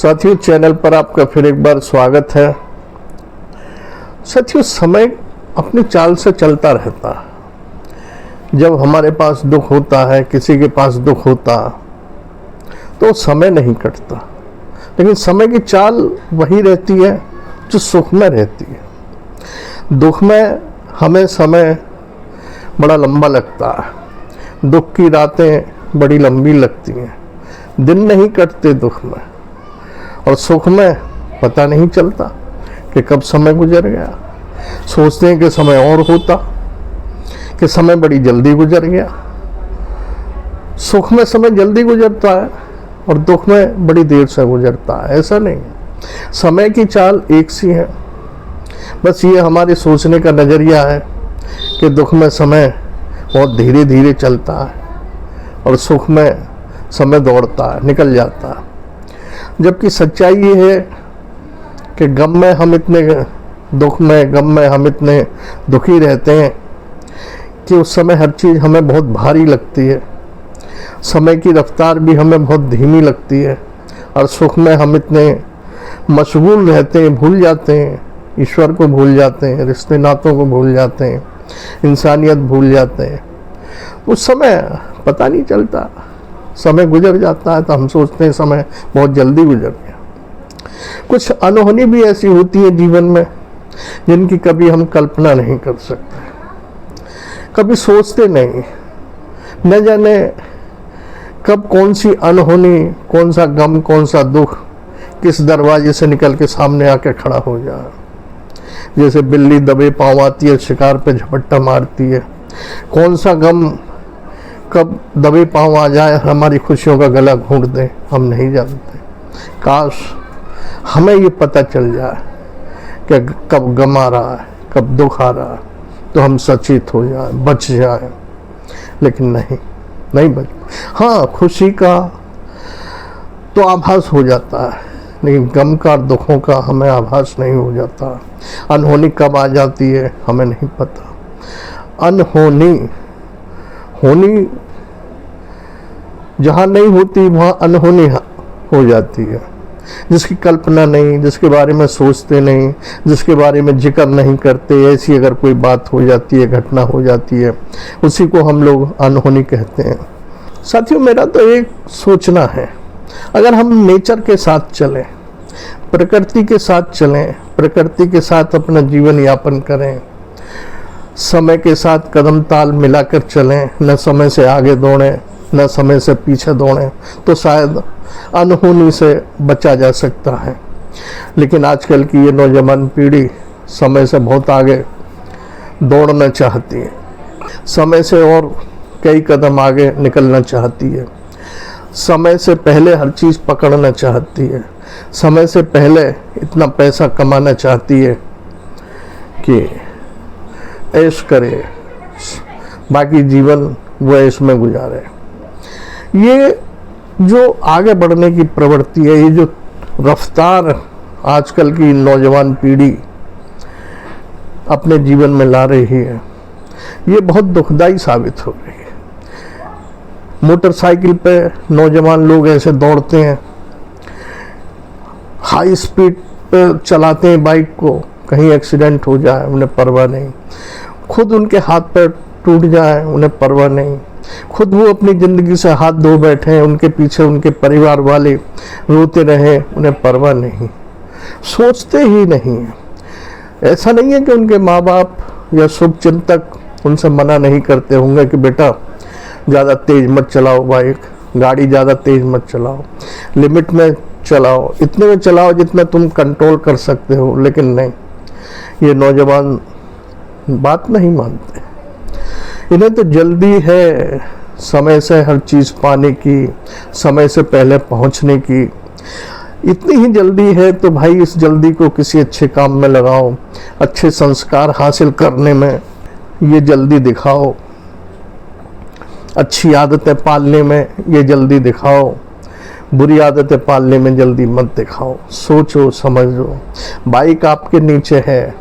साथियों, चैनल पर आपका फिर एक बार स्वागत है। साथियों, समय अपनी चाल से चलता रहता है। जब हमारे पास दुख होता है, किसी के पास दुख होता, तो समय नहीं कटता, लेकिन समय की चाल वही रहती है जो सुख में रहती है। दुख में हमें समय बड़ा लंबा लगता है, दुख की रातें बड़ी लंबी लगती हैं, दिन नहीं कटते दुख में। और सुख में पता नहीं चलता कि कब समय गुजर गया। सोचते हैं कि समय और होता, कि समय बड़ी जल्दी गुजर गया। सुख में समय जल्दी गुजरता है और दुख में बड़ी देर से गुजरता है। ऐसा नहीं है, समय की चाल एक सी है। बस ये हमारे सोचने का नज़रिया है कि दुख में समय बहुत धीरे धीरे चलता है और सुख में समय दौड़ता है, निकल जाता है। जबकि सच्चाई ये है कि गम में हम इतने गम में हम इतने दुखी रहते हैं कि उस समय हर चीज़ हमें बहुत भारी लगती है। समय की रफ्तार भी हमें बहुत धीमी लगती है। और सुख में हम इतने मशगूल रहते हैं, भूल जाते हैं, ईश्वर को भूल जाते हैं, रिश्ते नातों को भूल जाते हैं, इंसानियत भूल जाते हैं। उस समय पता नहीं चलता, समय गुजर जाता है तो हम सोचते हैं समय बहुत जल्दी गुजर गया। कुछ अनहोनी भी ऐसी होती है जीवन में जिनकी कभी हम कल्पना नहीं कर सकते, कभी सोचते नहीं। न जाने कब कौन सी अनहोनी, कौन सा गम, कौन सा दुख किस दरवाजे से निकल के सामने आके खड़ा हो जाए। जैसे बिल्ली दबे पांव आती है, शिकार पे झपट्टा मारती है। कौन सा गम कब दबे पांव आ जाए, हमारी खुशियों का गला घोंट दे, हम नहीं जानते। काश हमें ये पता चल जाए कि कब गम आ रहा है, कब दुख आ रहा है, तो हम सचेत हो जाए, बच जाए। लेकिन नहीं बच। हाँ, खुशी का तो आभास हो जाता है, लेकिन गम का, दुखों का हमें आभास नहीं हो जाता। अनहोनी कब आ जाती है हमें नहीं पता। होनी जहाँ नहीं होती वहाँ अनहोनी हो जाती है। जिसकी कल्पना नहीं, जिसके बारे में सोचते नहीं, जिसके बारे में जिक्र नहीं करते, ऐसी अगर कोई बात हो जाती है, घटना हो जाती है, उसी को हम लोग अनहोनी कहते हैं। साथियों, मेरा तो एक सोचना है, अगर हम नेचर के साथ चलें, प्रकृति के साथ चलें, प्रकृति के साथ अपना जीवन यापन करें, समय के साथ कदम ताल मिलाकर चलें, न समय से आगे दौड़ें न समय से पीछे दौड़ें, तो शायद अनहोनी से बचा जा सकता है। लेकिन आजकल की ये नौजवान पीढ़ी समय से बहुत आगे दौड़ना चाहती है, समय से और कई कदम आगे निकलना चाहती है, समय से पहले हर चीज़ पकड़ना चाहती है, समय से पहले इतना पैसा कमाना चाहती है कि ऐश करे, बाकी जीवन वो ऐश में गुजारे। ये जो आगे बढ़ने की प्रवृत्ति है, ये जो रफ्तार आजकल की नौजवान पीढ़ी अपने जीवन में ला रही है, ये बहुत दुखदाई साबित हो रही है। मोटरसाइकिल पे नौजवान लोग ऐसे दौड़ते हैं, हाई स्पीड पे चलाते हैं बाइक को, कहीं एक्सीडेंट हो जाए उन्हें परवाह नहीं, खुद उनके हाथ पैर टूट जाए उन्हें परवाह नहीं, खुद वो अपनी ज़िंदगी से हाथ धो बैठे हैं, उनके पीछे उनके परिवार वाले रोते रहे, उन्हें परवाह नहीं, सोचते ही नहीं है। ऐसा नहीं है कि उनके माँ बाप या शुभचिंतक उनसे मना नहीं करते होंगे कि बेटा ज़्यादा तेज़ मत चलाओ, बाइक गाड़ी ज़्यादा तेज़ मत चलाओ, लिमिट में चलाओ, इतने में चलाओ जितना तुम कंट्रोल कर सकते हो। लेकिन नहीं, ये नौजवान बात नहीं मानते। इन्हें तो जल्दी है समय से हर चीज़ पाने की, समय से पहले पहुंचने की। इतनी ही जल्दी है तो भाई इस जल्दी को किसी अच्छे काम में लगाओ, अच्छे संस्कार हासिल करने में ये जल्दी दिखाओ, अच्छी आदतें पालने में ये जल्दी दिखाओ, बुरी आदतें पालने में जल्दी मत दिखाओ। सोचो समझो, बाइक आपके नीचे है,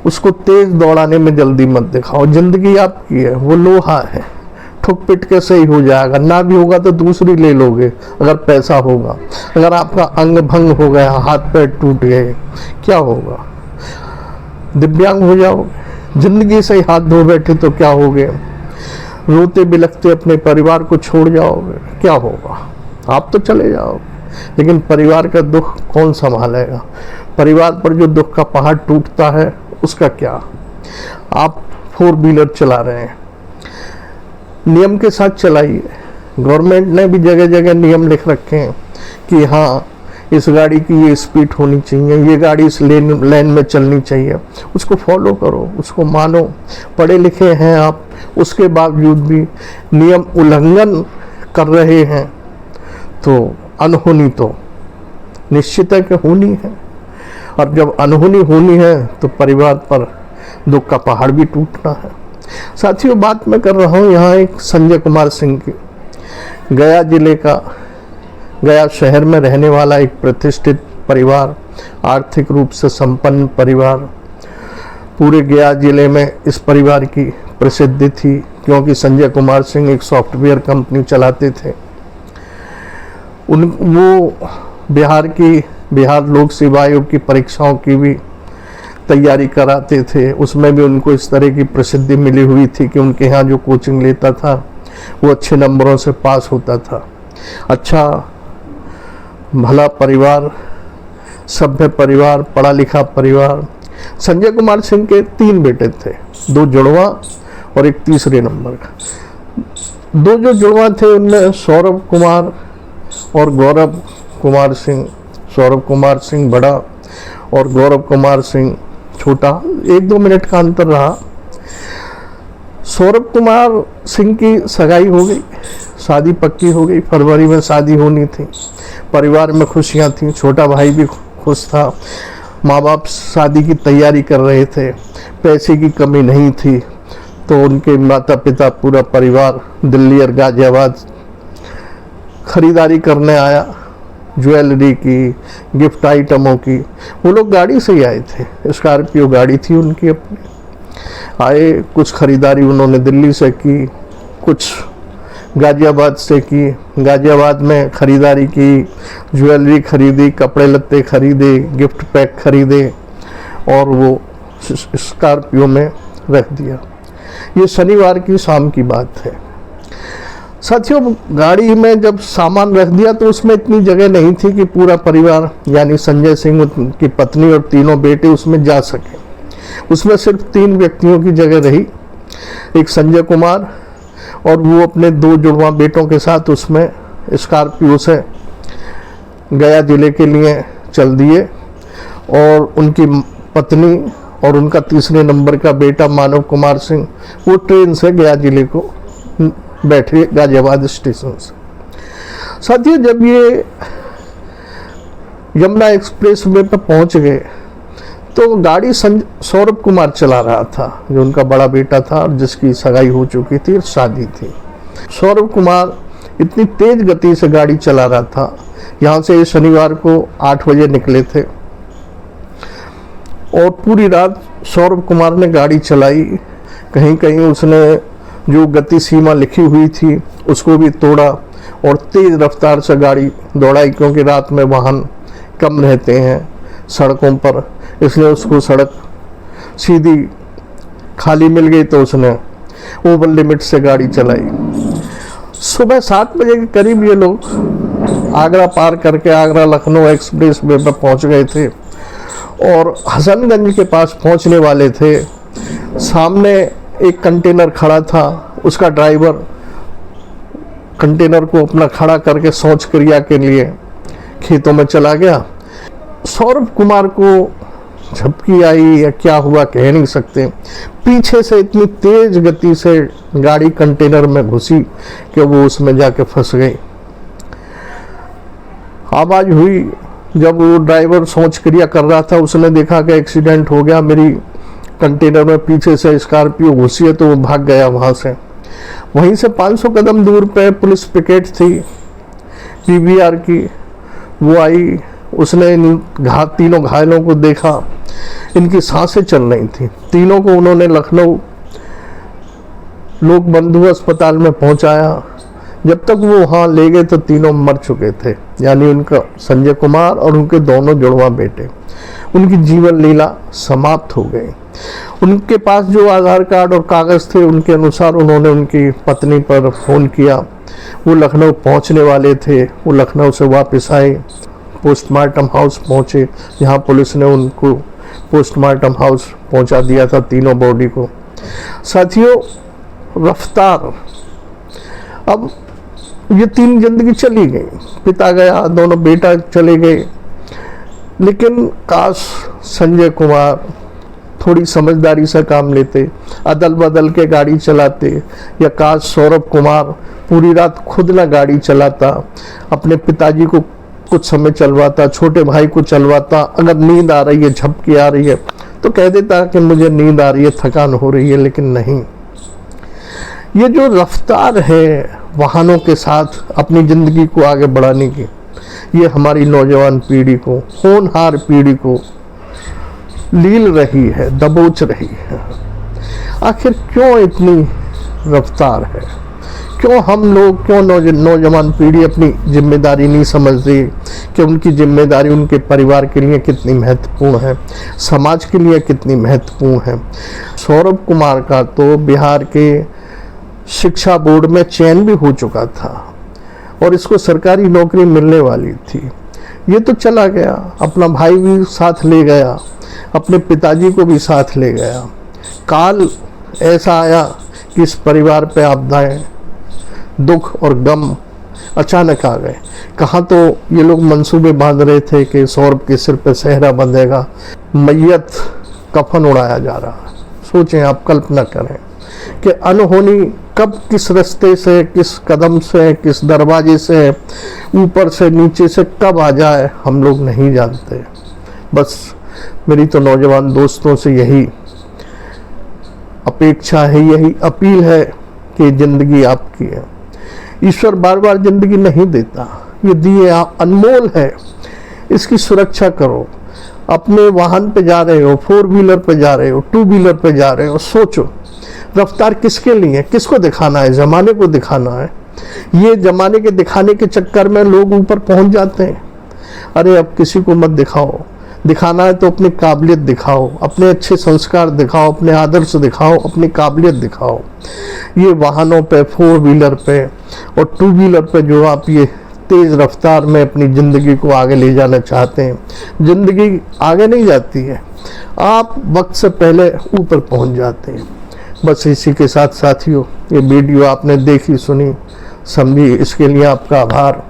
उसको तेज दौड़ाने में जल्दी मत दिखाओ। जिंदगी आपकी है, वो लोहा है, ठुक पिट के सही हो जाएगा, ना भी होगा तो दूसरी ले लोगे अगर पैसा होगा। अगर आपका अंग भंग हो गया, हाथ पैर टूट गए, क्या होगा? दिव्यांग हो जाओगे। जिंदगी से ही हाथ धो बैठे तो क्या होगे? रोते बिलखते अपने परिवार को छोड़ जाओगे, क्या होगा? आप तो चले जाओगे, लेकिन परिवार का दुख कौन संभालेगा? परिवार पर जो दुख का पहाड़ टूटता है उसका क्या? आप 4 व्हीलर चला रहे हैं, नियम के साथ चलाइए। गवर्नमेंट ने भी जगह जगह नियम लिख रखे हैं कि हाँ, इस गाड़ी की ये स्पीड होनी चाहिए, ये गाड़ी इस लेन में चलनी चाहिए। उसको फॉलो करो, उसको मानो। पढ़े लिखे हैं आप, उसके बावजूद भी नियम उल्लंघन कर रहे हैं तो अनहोनी तो निश्चित है कि होनी है। और जब अनहोनी होनी है तो परिवार पर दुख का पहाड़ भी टूटना है। साथियों, बात मैं कर रहा हूँ यहाँ एक संजय कुमार सिंह की। गया जिले का, गया शहर में रहने वाला एक प्रतिष्ठित परिवार, आर्थिक रूप से संपन्न परिवार। पूरे गया जिले में इस परिवार की प्रसिद्धि थी क्योंकि संजय कुमार सिंह एक सॉफ्टवेयर कंपनी चलाते थे। वो बिहार लोक सेवा आयोग की परीक्षाओं की भी तैयारी कराते थे। उसमें भी उनको इस तरह की प्रसिद्धि मिली हुई थी कि उनके यहाँ जो कोचिंग लेता था वो अच्छे नंबरों से पास होता था। अच्छा भला परिवार, सभ्य परिवार, पढ़ा लिखा परिवार। संजय कुमार सिंह के 3 बेटे थे, 2 जुड़वा और एक तीसरे नंबर का। 2 जो जुड़वा थे उनमें सौरभ कुमार और गौरव कुमार सिंह। सौरभ कुमार सिंह बड़ा और गौरव कुमार सिंह छोटा, 1-2 मिनट का अंतर रहा। सौरभ कुमार सिंह की सगाई हो गई, शादी पक्की हो गई, फरवरी में शादी होनी थी। परिवार में खुशियां थी, छोटा भाई भी खुश था। माँ बाप शादी की तैयारी कर रहे थे, पैसे की कमी नहीं थी, तो उनके माता पिता पूरा परिवार दिल्ली और गाजियाबाद खरीदारी करने आया, ज्वेलरी की, गिफ्ट आइटमों की। वो लोग गाड़ी से ही आए थे, स्कॉर्पियो गाड़ी थी उनकी अपनी। आए, कुछ खरीदारी उन्होंने दिल्ली से की, कुछ गाजियाबाद से की। गाजियाबाद में खरीदारी की, ज्वेलरी खरीदी, कपड़े लत्ते खरीदे, गिफ्ट पैक खरीदे और वो स्कॉर्पियो में रख दिया। ये शनिवार की शाम की बात है। साथियों, गाड़ी में जब सामान रख दिया तो उसमें इतनी जगह नहीं थी कि पूरा परिवार यानी संजय सिंह की पत्नी और 3 बेटे उसमें जा सके। उसमें सिर्फ 3 व्यक्तियों की जगह रही, एक संजय कुमार और वो अपने 2 जुड़वा बेटों के साथ उसमें स्कॉर्पियो से गया जिले के लिए चल दिए। और उनकी पत्नी और उनका तीसरे नंबर का बेटा मानव कुमार सिंह वो ट्रेन से गया जिले को बैठे गाजियाबाद स्टेशन से। साथियों, जब ये यमुना एक्सप्रेस वे पर पहुंच गए तो गाड़ी सौरभ कुमार चला रहा था, जो उनका बड़ा बेटा था और जिसकी सगाई हो चुकी थी और शादी थी। सौरभ कुमार इतनी तेज गति से गाड़ी चला रहा था। यहाँ से शनिवार को 8 बजे निकले थे और पूरी रात सौरभ कुमार ने गाड़ी चलाई। कहीं कहीं उसने जो गति सीमा लिखी हुई थी उसको भी तोड़ा और तेज रफ्तार से गाड़ी दौड़ाई, क्योंकि रात में वाहन कम रहते हैं सड़कों पर, इसलिए उसको सड़क सीधी खाली मिल गई तो उसने ओवर लिमिट से गाड़ी चलाई। सुबह 7 बजे के करीब ये लोग आगरा पार करके आगरा लखनऊ एक्सप्रेस वे पर पहुंच गए थे और हसनगंज के पास पहुंचने वाले थे। सामने एक कंटेनर खड़ा था, उसका ड्राइवर कंटेनर को अपना खड़ा करके शौच क्रिया के लिए खेतों में चला गया। सौरभ कुमार को झपकी आई या क्या हुआ कह नहीं सकते, पीछे से इतनी तेज गति से गाड़ी कंटेनर में घुसी कि वो उसमें जाके फंस गई। आवाज हुई, जब वो ड्राइवर शौच क्रिया कर रहा था उसने देखा कि एक्सीडेंट हो गया, मेरी कंटेनर में पीछे से स्कॉर्पियो घुसी है, तो वो भाग गया वहां से। वहीं से 500 कदम दूर पे पुलिस पिकेट थी पीवीआर की, वो आई, उसने तीनों घायलों को देखा, इनकी सांसें चल रही थी। तीनों को उन्होंने लखनऊ लोग बंधु अस्पताल में पहुंचाया। जब तक वो वहाँ ले गए तो तीनों मर चुके थे, यानी उनका संजय कुमार और उनके दोनों जुड़वा बेटे। उनकी जीवन लीला समाप्त हो गई। उनके पास जो आधार कार्ड और कागज़ थे उनके अनुसार उन्होंने उनकी पत्नी पर फ़ोन किया। वो लखनऊ पहुंचने वाले थे, वो लखनऊ से वापस आए, पोस्टमार्टम हाउस पहुंचे, जहां पुलिस ने उनको पोस्टमार्टम हाउस पहुंचा दिया था, तीनों बॉडी को। साथियों, रफ्तार, अब ये तीन जिंदगी चली गई, पिता गया, दोनों बेटा चले गए, लेकिन काश संजय कुमार थोड़ी समझदारी से काम लेते, अदल बदल के गाड़ी चलाते, या काश सौरभ कुमार पूरी रात खुद ना गाड़ी चलाता, अपने पिताजी को कुछ समय चलवाता, छोटे भाई को चलवाता। अगर नींद आ रही है, झपकी आ रही है, तो कह देता कि मुझे नींद आ रही है, थकान हो रही है, लेकिन नहीं। ये जो रफ्तार है वाहनों के साथ अपनी ज़िंदगी को आगे बढ़ाने की, ये हमारी नौजवान पीढ़ी को, होनहार पीढ़ी को लील रही है, दबोच रही है। आखिर क्यों इतनी रफ्तार है? क्यों हम लोग, क्यों नौजवान पीढ़ी अपनी जिम्मेदारी नहीं समझती कि उनकी जिम्मेदारी उनके परिवार के लिए कितनी महत्वपूर्ण है, समाज के लिए कितनी महत्वपूर्ण है। सौरभ कुमार का तो बिहार के शिक्षा बोर्ड में चयन भी हो चुका था और इसको सरकारी नौकरी मिलने वाली थी। ये तो चला गया, अपना भाई भी साथ ले गया, अपने पिताजी को भी साथ ले गया। काल ऐसा आया कि इस परिवार पे आपदाएं, दुख और गम अचानक आ गए। कहाँ तो ये लोग मंसूबे बांध रहे थे कि सौरभ के सिर पे सेहरा बंधेगा, मैयत कफन उड़ाया जा रहा है। सोचें आप, कल्पना करें कि अनहोनी कब किस रास्ते से, किस कदम से, किस दरवाजे से, ऊपर से नीचे से कब आ जाए, हम लोग नहीं जानते। बस मेरी तो नौजवान दोस्तों से यही अपेक्षा है, यही अपील है कि ज़िंदगी आपकी है। ईश्वर बार बार ज़िंदगी नहीं देता, ये दिए अनमोल है, इसकी सुरक्षा करो। अपने वाहन पे जा रहे हो, 4 व्हीलर पे जा रहे हो, 2 व्हीलर पे जा रहे हो, सोचो रफ्तार किसके लिए, किसको दिखाना है? ज़माने को दिखाना है। ये ज़माने के दिखाने के चक्कर में लोग ऊपर पहुंच जाते हैं। अरे अब किसी को मत दिखाओ, दिखाना है तो अपनी काबिलियत दिखाओ, अपने अच्छे संस्कार दिखाओ, अपने आदर्श दिखाओ, अपनी काबिलियत दिखाओ। ये वाहनों पे, 4 व्हीलर पे और 2 व्हीलर पे जो आप ये तेज़ रफ्तार में अपनी ज़िंदगी को आगे ले जाना चाहते हैं, ज़िंदगी आगे नहीं जाती है, आप वक्त से पहले ऊपर पहुंच जाते हैं। बस इसी के साथ साथियों, ये वीडियो आपने देखी, सुनी, समझी, इसके लिए आपका आभार।